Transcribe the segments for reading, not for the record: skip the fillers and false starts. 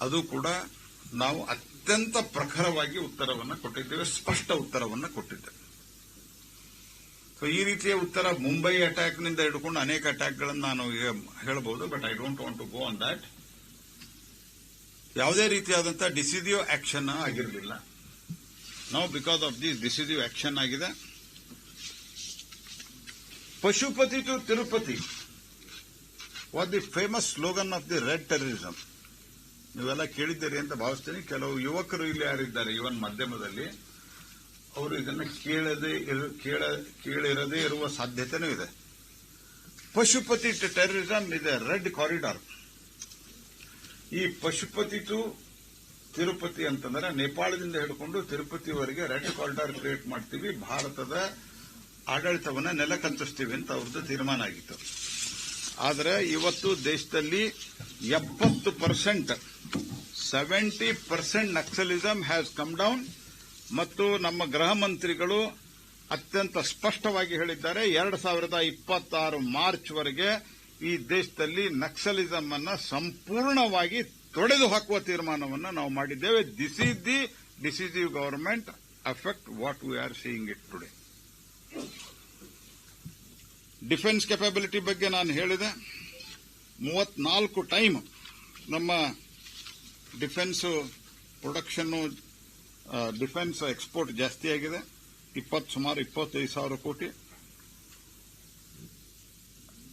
ಅದು ಕೂಡ ನಾವು ಅತ್ಯಂತ ಪ್ರಖರವಾಗಿ ಉತ್ತರವನ್ನು ಕೊಟ್ಟಿದ್ದೇವೆ, ಸ್ಪಷ್ಟ ಉತ್ತರವನ್ನು ಕೊಟ್ಟಿದ್ದೇವೆ. ಸೊ ಈ ರೀತಿಯ ಉತ್ತರ ಮುಂಬೈ ಅಟ್ಯಾಕ್ನಿಂದ ಹಿಡ್ಕೊಂಡು ಅನೇಕ ಅಟ್ಯಾಕ್ಗಳನ್ನು ನಾನು ಹೇಳಬಹುದು, but I don't want to go on that. ಯಾವುದೇ ರೀತಿಯಾದಂತಹ ಡಿಸಿಸಿವ್ ಆಕ್ಷನ್ ಆಗಿರಲಿಲ್ಲ. ನಾವು because of this decisive action ಆಗಿದೆ. Pashupati to Tirupati was the famous slogan of the red terrorism. ನೀವೆಲ್ಲ ಕೇಳಿದ್ದೀರಿ ಅಂತ ಭಾವಿಸ್ತೀನಿ. ಕೆಲವು ಯುವಕರು ಇಲ್ಲಿ ಯಾರಿದ್ದಾರೆ, ಇವನ್ ಮಾಧ್ಯಮದಲ್ಲಿ, ಅವರು ಇದನ್ನು ಕೇಳಿರದೇ ಇರುವ ಸಾಧ್ಯತೆನೂ ಇದೆ. ಪಶುಪತಿ ಟು ಟೆರರಿಸಂ ಇದೆ ರೆಡ್ ಕಾರಿಡಾರ್. ಈ ಪಶುಪತಿ ಟು ತಿರುಪತಿ ಅಂತಂದ್ರೆ ನೇಪಾಳದಿಂದ ಹಿಡ್ಕೊಂಡು ತಿರುಪತಿವರೆಗೆ ರೆಡ್ ಕಾರಿಡಾರ್ ಕ್ರಿಯೇಟ್ ಮಾಡ್ತೀವಿ, ಭಾರತದ ಆಡಳಿತವನ್ನ ನೆಲಕಂಟಿಸ್ತೀವಿ ಅಂತ ಅವ್ರದ್ದು ತೀರ್ಮಾನ ಆಗಿತ್ತು. ಆದರೆ ಇವತ್ತು ದೇಶದಲ್ಲಿ 70% ನಕ್ಸಲಿಸಂ ಹ್ಯಾಸ್ ಕಮ್ ಡೌನ್. ಮತ್ತು ನಮ್ಮ ಗೃಹ ಮಂತ್ರಿಗಳು ಅತ್ಯಂತ ಸ್ಪಷ್ಟವಾಗಿ ಹೇಳಿದ್ದಾರೆ, 2026 ಮಾರ್ಚ್ವರೆಗೆ ಈ ದೇಶದಲ್ಲಿ ನಕ್ಸಲಿಸಂ ಅನ್ನ ಸಂಪೂರ್ಣವಾಗಿ ತೊಡೆದು ಹಾಕುವ ತೀರ್ಮಾನವನ್ನು ನಾವು ಮಾಡಿದ್ದೇವೆ. This is the decisive government affect what we are seeing it today. Defence capability ಬಗ್ಗೆ ನಾನು ಹೇಳಿದೆ. 34 ಟೈಮ್ ನಮ್ಮ ಡಿಫೆನ್ಸ್ ಪ್ರೊಡಕ್ಷನ್, ಡಿಫೆನ್ಸ್ ಎಕ್ಸ್ಪೋರ್ಟ್ ಜಾಸ್ತಿ ಆಗಿದೆ. ಸುಮಾರು 25,000 ಕೋಟಿ.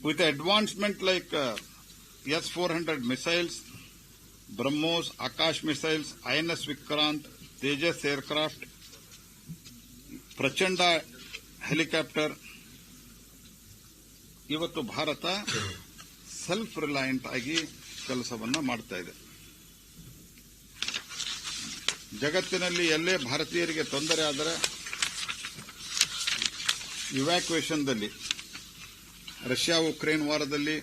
With advancement like S-400 missiles, BrahMos, Akash missiles, INS Vikrant, Tejas aircraft, ಪ್ರಚಂಡ ಹೆಲಿಕಾಪ್ಟರ್, ಇವತ್ತು ಭಾರತ ಸೆಲ್ಫ್ ರಿಲಯಂಟ್ ಆಗಿ ಕೆಲಸವನ್ನು ಮಾಡ್ತಾ ಇದೆ. ಜಗತ್ತಿನಲ್ಲಿ ಎಲ್ಲೇ ಭಾರತೀಯರಿಗೆ ತೊಂದರೆ ಆದರೆ ಇವ್ಯಾಕ್ಯುಯೇಷನ್ದಲ್ಲಿ, ರಷ್ಯಾ ಉಕ್ರೇನ್ ವಾರದಲ್ಲಿ,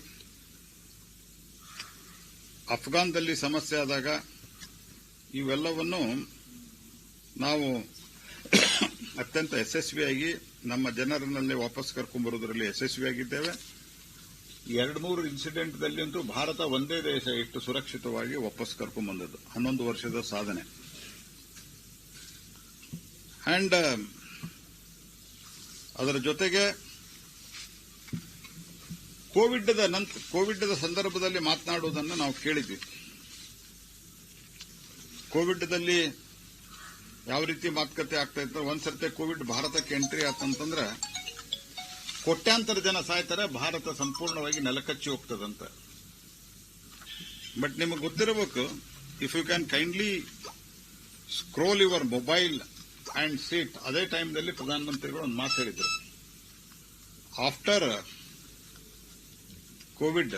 ಅಫ್ಘಾನ್ದಲ್ಲಿ ಸಮಸ್ಯೆ ಆದಾಗ ಇವೆಲ್ಲವನ್ನು ನಾವು ಅತ್ಯಂತ ಯಶಸ್ವಿಯಾಗಿ ನಮ್ಮ ಜನರನ್ನಲ್ಲಿ ವಾಪಸ್ ಕರ್ಕೊಂಡ್ಬರೋದ್ರಲ್ಲಿ ಯಶಸ್ವಿಯಾಗಿದ್ದೇವೆ. 2-3 ಇನ್ಸಿಡೆಂಟ್ದಲ್ಲಿ ಅಂತೂ ಭಾರತ ಒಂದೇ ದೇಶ ಇಷ್ಟು ಸುರಕ್ಷಿತವಾಗಿ ವಾಪಸ್ ಕರ್ಕೊಂಡ್ಬಂದದ್ದು. 11 ವರ್ಷದ ಸಾಧನೆ. ಅಂಡ್ ಅದರ ಜೊತೆಗೆ ಕೋವಿಡ್ ಸಂದರ್ಭದಲ್ಲಿ ಮಾತನಾಡುವುದನ್ನು ನಾವು ಕೇಳಿದ್ವಿ. ಕೋವಿಡ್ದಲ್ಲಿ ಯಾವ ರೀತಿ ಮಾತುಕತೆ ಆಗ್ತಾ ಇತ್ತು. ಒಂದ್ಸರ್ತಿ ಕೋವಿಡ್ ಭಾರತಕ್ಕೆ ಎಂಟ್ರಿ ಆತಂತಂದ್ರೆ ಕೋಟ್ಯಾಂತರ ಜನ ಸಾಯ್ತಾರೆ, ಭಾರತ ಸಂಪೂರ್ಣವಾಗಿ ನೆಲಕಚ್ಚಿ ಹೋಗ್ತದಂತ. ಬಟ್ ನಿಮಗೆ ಗೊತ್ತಿರಬೇಕು, if you can kindly scroll your mobile and see it, ಅದೇ ಟೈಮ್ದಲ್ಲಿ ಪ್ರಧಾನಮಂತ್ರಿಗಳು ಒಂದು ಮಾತು ಹೇಳಿದ್ರು, after Covid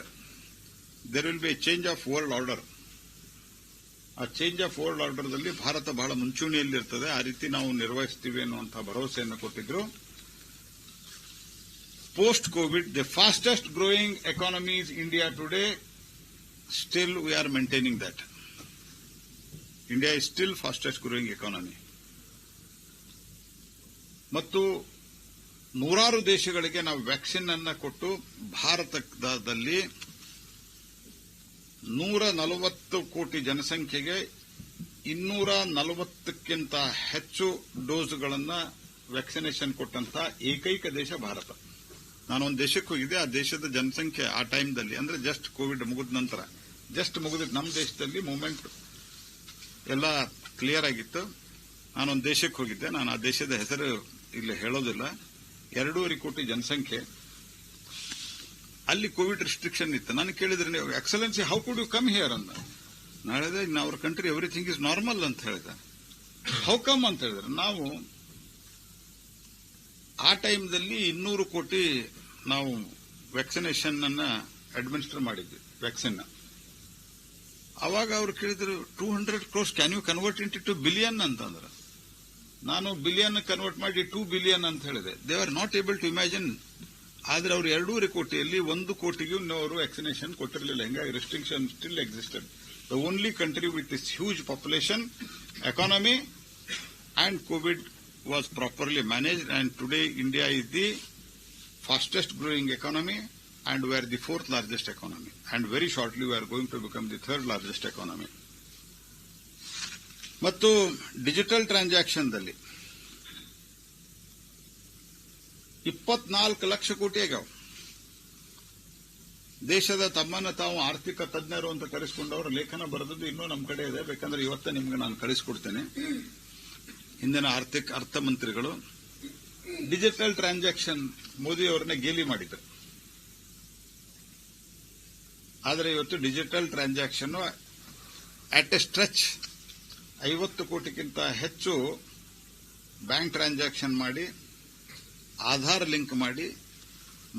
there will be a change of world order. ಆ ಚೇಂಜ್ ಆಫ್ ವರ್ಲ್ಡ್ ಆರ್ಡರ್ದಲ್ಲಿ ಭಾರತ ಬಹಳ ಮುಂಚೂಣಿಯಲ್ಲಿರ್ತದೆ, ಆ ರೀತಿ ನಾವು ನಿರ್ವಹಿಸ್ತೀವಿ ಅನ್ನುವಂತಹ ಭರವಸೆಯನ್ನು ಕೊಟ್ಟಿದ್ರು. Post Covid the fastest growing economy is India today. Still we are maintaining that. India is still fastest growing economy. ಮತ್ತು ನೂರಾರು ದೇಶಗಳಿಗೆ ನಾವು ವ್ಯಾಕ್ಸಿನ್ ಅನ್ನು ಕೊಟ್ಟು ಭಾರತದಲ್ಲಿ 140 ಕೋಟಿ ಜನಸಂಖ್ಯೆಗೆ 240ಕ್ಕಿಂತ ಹೆಚ್ಚು ಡೋಸ್ಗಳನ್ನು ವ್ಯಾಕ್ಸಿನೇಷನ್ ಕೊಟ್ಟಂತ ಏಕೈಕ ದೇಶ ಭಾರತ. ನಾನೊಂದು ದೇಶಕ್ಕೆ ಹೋಗಿದ್ದೆ, ಆ ದೇಶದ ಜನಸಂಖ್ಯೆ ಆ ಟೈಮ್ದಲ್ಲಿ, ಅಂದ್ರೆ ಜಸ್ಟ್ ಕೋವಿಡ್ ಮುಗಿದ ನಂತರ, ಮುಗಿದ ನಮ್ಮ ದೇಶದಲ್ಲಿ ಮೂವ್ಮೆಂಟ್ ಎಲ್ಲ ಕ್ಲಿಯರ್ ಆಗಿತ್ತು. ನಾನೊಂದು ದೇಶಕ್ಕೆ ಹೋಗಿದ್ದೆ, ನಾನು ಆ ದೇಶದ ಹೆಸರು ಇಲ್ಲಿ ಹೇಳೋದಿಲ್ಲ. 2.5 ಕೋಟಿ ಜನಸಂಖ್ಯೆ, ಅಲ್ಲಿ ಕೋವಿಡ್ ರಿಸ್ಟ್ರಿಕ್ಷನ್ ಇತ್ತು. ನಾನು ಕೇಳಿದ್ರೆ, ನೀವು excellency how could you come here ಅಂದ. ನಾನು ಹೇಳಿದೆ, in our country everything is normal ಅಂತ ಹೇಳಿದೆ. ಹೌ ಕಮ್ ಅಂತ ಹೇಳಿದ್ರೆ, ನಾವು ಆ ಟೈಮ್ದಲ್ಲಿ 200 ಕೋಟಿ ನಾವು ವ್ಯಾಕ್ಸಿನೇಷನ್ ಅನ್ನ ಅಡ್ಮಿನಿಸ್ಟರ್ ಮಾಡಿದ್ವಿ, ವ್ಯಾಕ್ಸಿನ್. ಅವಾಗ ಅವ್ರು ಕೇಳಿದ್ರು, 200 crores can you convert into 2 billion ಅಂತಂದ್ರೆ, ನಾನು ಬಿಲಿಯನ್ ಕನ್ವರ್ಟ್ ಮಾಡಿ 2 ಬಿಲಿಯನ್ ಅಂತ ಹೇಳಿದೆ. They are not able to imagine. ಆದ್ರೆ ಅವರು 2.5 ಕೋಟಿಯಲ್ಲಿ 1 ಕೋಟಿಗೂ ಅವರು ವ್ಯಾಕ್ಸಿನೇಷನ್ ಕೊಟ್ಟಿರಲಿಲ್ಲ. ಹಿಂಗಾಗಿ restriction still existed. The only country with this huge population, economy and Covid was properly managed, and today India is the fastest growing economy and we are the 4th largest economy, and very shortly we are going to become the 3rd largest economy. ಮತ್ತು digital ಟ್ರಾನ್ಸಾಕ್ಷನ್ದಲ್ಲಿ 24 lakh ಕೋಟಿ ಆಗ್ಯಾವ. ದೇಶದ ತಮ್ಮನ್ನು ತಾವು ಆರ್ಥಿಕ ತಜ್ಞರು ಅಂತ ಕರೆಸಿಕೊಂಡವರು ಲೇಖನ ಬರೆದದ್ದು ಇನ್ನೂ ನಮ್ಮ ಕಡೆ ಇದೆ. ಬೇಕಂದ್ರೆ ಇವತ್ತೇ ನಿಮ್ಗೆ ನಾನು ಕಳಿಸಿಕೊಡ್ತೇನೆ. ಹಿಂದಿನ ಅರ್ಥಮಂತ್ರಿಗಳು ಡಿಜಿಟಲ್ ಟ್ರಾನ್ಸಾಕ್ಷನ್ ಮೋದಿ ಅವರನ್ನ ಗೇಲಿ ಮಾಡಿದರು. ಆದರೆ ಇವತ್ತು digital transaction at A stretch 50 ಕೋಟಿಗಿಂತ ಹೆಚ್ಚು ಬ್ಯಾಂಕ್ ಟ್ರಾನ್ಸಾಕ್ಷನ್ ಮಾಡಿ, ಆಧಾರ್ ಲಿಂಕ್ ಮಾಡಿ,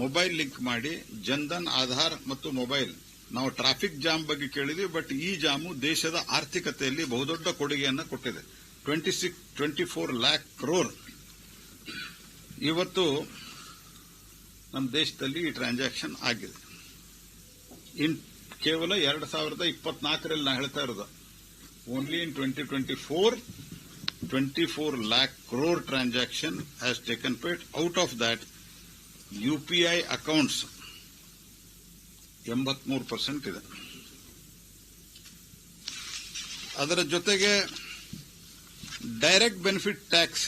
ಮೊಬೈಲ್ ಲಿಂಕ್ ಮಾಡಿ, ಜನ್ಧನ್ ಆಧಾರ್ ಮತ್ತು ಮೊಬೈಲ್. ನಾವು ಟ್ರಾಫಿಕ್ ಜಾಮ್ ಬಗ್ಗೆ ಕೇಳಿದ್ವಿ, ಬಟ್ ಈ ಜಾಮು ದೇಶದ ಆರ್ಥಿಕತೆಯಲ್ಲಿ ಬಹುದೊಡ್ಡ ಕೊಡುಗೆಯನ್ನು ಕೊಟ್ಟಿದೆ. 24 lakh crore ಇವತ್ತು ನಮ್ಮ ದೇಶದಲ್ಲಿ ಈ ಟ್ರಾನ್ಸಾಕ್ಷನ್ ಆಗಿದೆ. ಕೇವಲ 2024ರಲ್ಲಿ ನಾ ಹೇಳ್ತಾ ಇರೋದು, only in 2024 24 lakh crore transaction has taken place. Out of that, UPI accounts 83% ಇದೆ. ಅದರ ಜೊತೆಗೆ ಡೈರೆಕ್ಟ್ ಬೆನಿಫಿಟ್ ಟ್ಯಾಕ್ಸ್,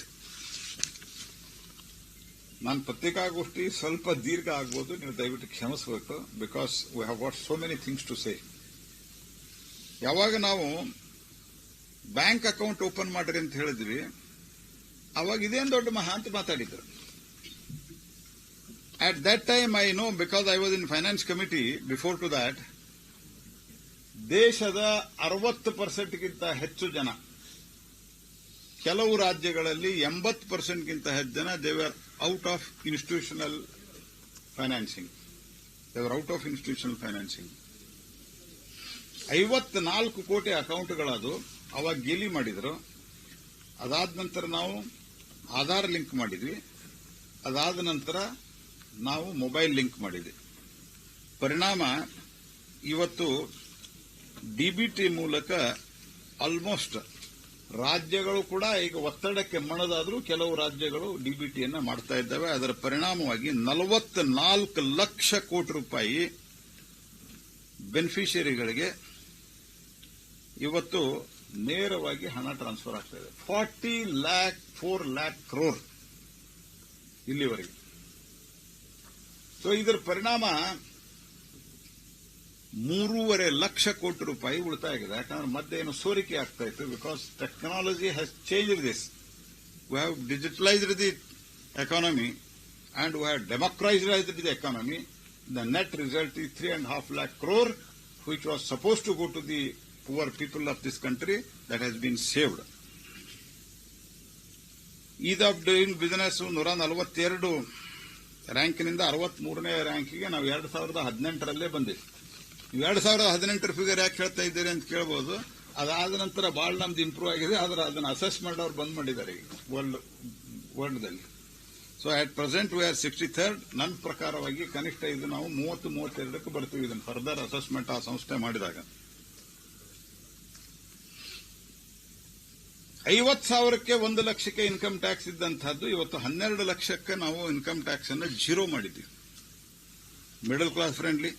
ನನ್ನ ಪತ್ರಿಕಾಗೋಷ್ಠಿ ಸ್ವಲ್ಪ ದೀರ್ಘ ಆಗ್ಬೋದು, ನೀವು ದಯವಿಟ್ಟು ಕ್ಷಮಿಸಬೇಕು. Because we have what so many things to say. ಯಾವಾಗ ನಾವು ಬ್ಯಾಂಕ್ ಅಕೌಂಟ್ ಓಪನ್ ಮಾಡ್ರಿ ಅಂತ ಹೇಳಿದ್ವಿ, ಅವಾಗ ಇದೇನು ದೊಡ್ಡ ಮಹಾ ಅಂತ ಮಾತಾಡಿದ್ರು. At that time I know, because I was in finance committee before to that, ದೇಶದ 60%ಗಿಂತ ಹೆಚ್ಚು ಜನ, ಕೆಲವು ರಾಜ್ಯಗಳಲ್ಲಿ 80%ಗಿಂತ ಹೆಚ್ಚು ಜನ they were out of institutional financing. 54 ಕೋಟಿ ಅಕೌಂಟ್ಗಳದು ಅವಾಗ ಗೇಲಿ ಮಾಡಿದ್ರು. ಅದಾದ ನಂತರ ನಾವು ಆಧಾರ್ ಲಿಂಕ್ ಮಾಡಿದ್ವಿ. ಅದಾದ ನಂತರ ನಾವು ಮೊಬೈಲ್ ಲಿಂಕ್ ಮಾಡಿದ್ವಿ. ಪರಿಣಾಮ ಇವತ್ತು ಡಿಬಿಟಿ ಮೂಲಕ ಆಲ್ಮೋಸ್ಟ್ ರಾಜ್ಯಗಳು ಕೂಡ ಈಗ ಒತ್ತಡಕ್ಕೆ ಮಣದಾದರೂ ಕೆಲವು ರಾಜ್ಯಗಳು ಡಿಬಿಟಿಯನ್ನ ಮಾಡ್ತಾ ಇದ್ದಾವೆ. ಅದರ ಪರಿಣಾಮವಾಗಿ 44 ಲಕ್ಷ ಕೋಟಿ ರೂಪಾಯಿ ಬೆನಿಫಿಷಿಯರಿಗಳಿಗೆ ಇವತ್ತು ನೇರವಾಗಿ ಹಣ ಟ್ರಾನ್ಸ್ಫರ್ ಆಗ್ತಾ ಇದೆ. 4 lakh crore ಇಲ್ಲಿವರೆಗೆ. ಸೊ ಇದರ ಪರಿಣಾಮ 3.5 ಲಕ್ಷ ಕೋಟಿ ರೂಪಾಯಿ ಉಳಿತಾಯ ಆಗಿದೆ. ಯಾಕಂದ್ರೆ ಮಧ್ಯೆ ಏನು ಸೋರಿಕೆ ಆಗ್ತಾ ಇತ್ತು. Because technology has changed this. We have digitalised the economy and we have democratised the economy. The net result is 3.5 lakh crore, which was supposed to go to the poor people of this country, that has been saved. Is of doing business 142 ರ್ಯಾಂಕಿನಿಂದ 63ನೇ ರ್ಯಾಂಕಿಗೆ ನಾವು 2018ರಲ್ಲೇ ಬಂದಿವಿ. 2018 figure ಯಾಕೆ ಹೇಳ್ತಾ ಇದ್ದೀರಿ ಅಂತ ಕೇಳಬಹುದು. ಅದಾದ ನಂತರ ಬಹಳ ನಮ್ದು ಇಂಪ್ರೂವ್ ಆಗಿದೆ. ಆದ್ರೆ ಅದನ್ನು ಅಸೆಸ್ ಮಾಡೋರು ಬಂದ್ ಮಾಡಿದ್ದಾರೆ ಈಗ ವರ್ಲ್ಡ್ದಲ್ಲಿ. So at present we are 63rd. ನನ್ನ ಪ್ರಕಾರವಾಗಿ ಕನಿಷ್ಠ ಇದು ನಾವು 30-32ಕ್ಕೆ ಬರ್ತೀವಿ. ಇದನ್ನು ಫರ್ದರ್ ಅಸೆಸ್ಮೆಂಟ್ ಆ ಸಂಸ್ಥೆ ಮಾಡಿದಾಗ 50,000ಕ್ಕೆ 1 ಲಕ್ಷಕ್ಕೆ ಇನ್ಕಮ್ ಟ್ಯಾಕ್ಸ್ ಇದ್ದಂತಹದ್ದು ಇವತ್ತು 12 ಲಕ್ಷಕ್ಕೆ ನಾವು ಇನ್ಕಮ್ ಟ್ಯಾಕ್ಸ್ ಅನ್ನು ಜೀರೋ ಮಾಡಿದ್ದೀವಿ. Middle class friendly,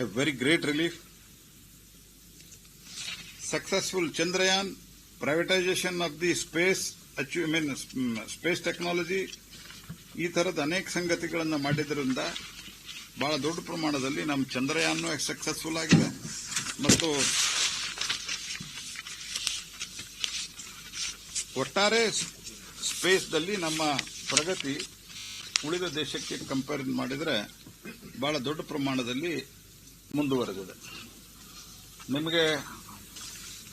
A very great relief. Successful Chandrayaan, privatisation of the space technology, ಈ ತರದ ಅನೇಕ ಸಂಗತಿಗಳನ್ನು ಮಾಡಿದ್ರಿಂದ ಬಹಳ ದೊಡ್ಡ ಪ್ರಮಾಣದಲ್ಲಿ ನಮ್ಮ ಚಂದ್ರಯಾನ್ ಸಕ್ಸಸ್ಫುಲ್ ಆಗಿದೆ. ಮತ್ತು ಒಟ್ಟಾರೆ ಸ್ಪೇಸ್ದಲ್ಲಿ ನಮ್ಮ ಪ್ರಗತಿ ಉಳಿದ ದೇಶಕ್ಕೆ ಕಂಪೇರ್ ಮಾಡಿದರೆ ಬಹಳ ದೊಡ್ಡ ಪ್ರಮಾಣದಲ್ಲಿ ಮುಂದುವರೆದಿದೆ. ನಿಮಗೆ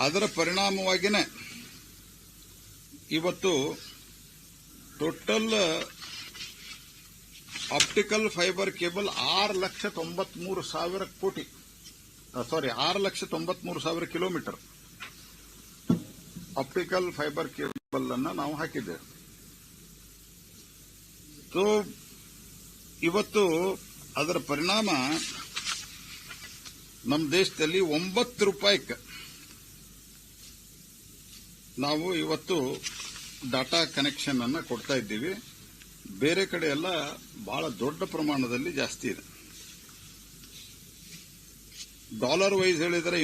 ಅದರ ಪರಿಣಾಮವಾಗಿಯೇ ಇವತ್ತು total optical fibre cable 6,93,000 kilometre optical fibre cable ಅನ್ನು ನಾವು ಹಾಕಿದ್ದೇವೆ. ಸೊ ಇವತ್ತು ಅದರ ಪರಿಣಾಮ ನಮ್ಮ ದೇಶದಲ್ಲಿ 9 ರೂಪಾಯಿಗೆ ನಾವು ಇವತ್ತು ಡಾಟಾ ಕನೆಕ್ಷನ್ ಅನ್ನು ಕೊಡ್ತಾ ಇದ್ದೀವಿ. ಬೇರೆ ಕಡೆ ಎಲ್ಲ ಬಹಳ ದೊಡ್ಡ ಪ್ರಮಾಣದಲ್ಲಿ ಜಾಸ್ತಿ ಇದೆ. ಡಾಲರ್ ವೈಸ್ ಹೇಳಿದರೆ